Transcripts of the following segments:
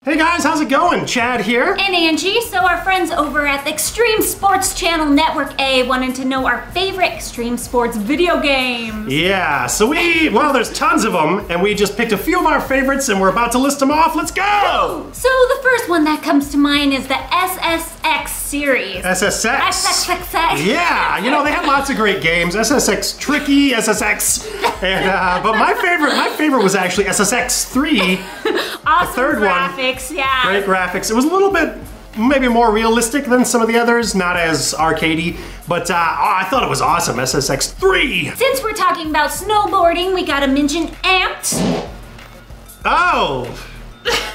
Hey guys, how's it going? Chad here. And Angie. So our friends over at the Extreme Sports Channel Network A wanted to know our favorite extreme sports video games. Yeah, so there's tons of them, and we just picked a few of our favorites, and we're about to list them off. Let's go! So the first one that comes to mind is the SSX series. SSX. SSX. Yeah, you know, they had lots of great games. SSX Tricky, SSX, and but my favorite was actually SSX 3. Awesome the third graphics, one. yeah. Great graphics. It was a little bit maybe more realistic than some of the others, not as arcadey, but I thought it was awesome. SSX 3. Since we're talking about snowboarding, we gotta mention Amped. Oh,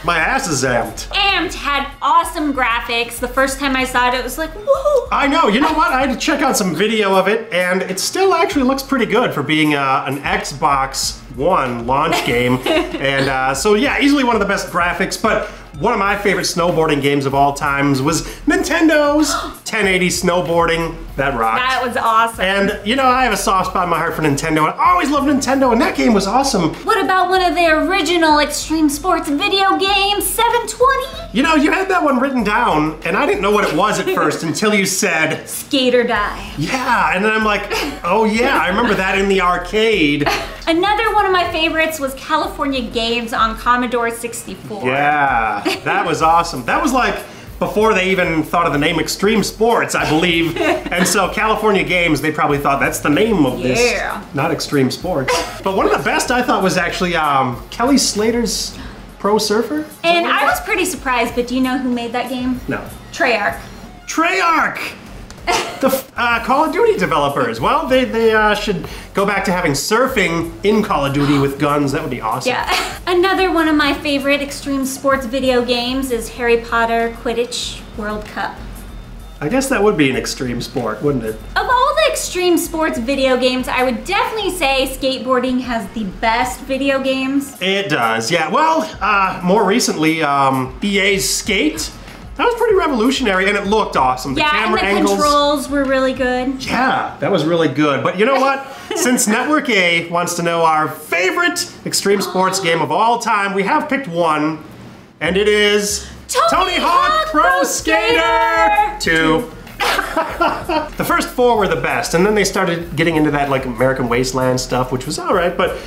my ass is amped. Amped had awesome graphics. The first time I saw it, it was like, whoa. I know, you know what? I had to check out some video of it, and it still actually looks pretty good for being an Xbox One launch game. And so yeah, easily one of the best graphics, but one of my favorite snowboarding games of all times was Nintendo's 1080 snowboarding. That rocked. That was awesome. And you know, I have a soft spot in my heart for Nintendo. I always loved Nintendo, and that game was awesome. What about one of the original Extreme Sports video games, 720? You know, you had that one written down, and I didn't know what it was at first until you said Skate or Die. Yeah, and then I'm like, oh yeah, I remember that in the arcade. Another one of my favorites was California Games on Commodore 64. Yeah, that was awesome. That was like before they even thought of the name Extreme Sports, I believe. And so California Games, they probably thought that's the name of this, not Extreme Sports. But one of the best I thought was actually Kelly Slater's Pro Surfer. And I was pretty surprised, but do you know who made that game? No. Treyarch. Treyarch! The Call of Duty developers. Well, they should go back to having surfing in Call of Duty with guns. That would be awesome. Yeah. Another one of my favorite extreme sports video games is Harry Potter Quidditch World Cup. I guess that would be an extreme sport, wouldn't it? Of all the extreme sports video games, I would definitely say skateboarding has the best video games. It does, yeah. Well, more recently, EA's Skate. That was pretty revolutionary, and it looked awesome. The camera and the angles, controls were really good. Yeah, that was really good. But you know what? Since Network A wants to know our favorite extreme sports game of all time, we have picked one, and it is Tony Hawk Pro Skater 2. The first 4 were the best, and then they started getting into that like American Wasteland stuff, which was all right, but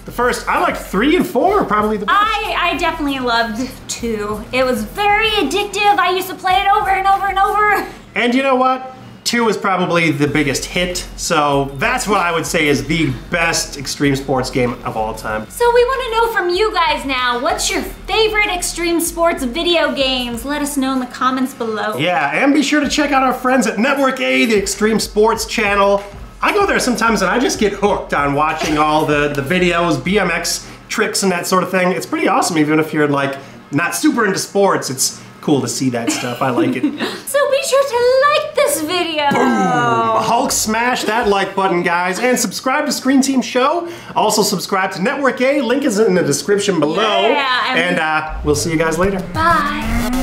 the first, I liked 3 and 4 are probably the best. I definitely loved 2. It was very addictive. I used to play it over and over and over. And you know what? 2 is probably the biggest hit, so that's what I would say is the best extreme sports game of all time. So we want to know from you guys now, what's your favorite extreme sports video games? Let us know in the comments below. Yeah, and be sure to check out our friends at Network A, the Extreme Sports Channel. I go there sometimes and I just get hooked on watching all the videos, BMX tricks and that sort of thing. It's pretty awesome, even if you're like not super into sports. It's cool to see that stuff. I like it. So be sure to like this video. Boom! Hulk smash that like button, guys, and subscribe to Screen Team Show. Also subscribe to Network A. Link is in the description below. Yeah, and we'll see you guys later. Bye.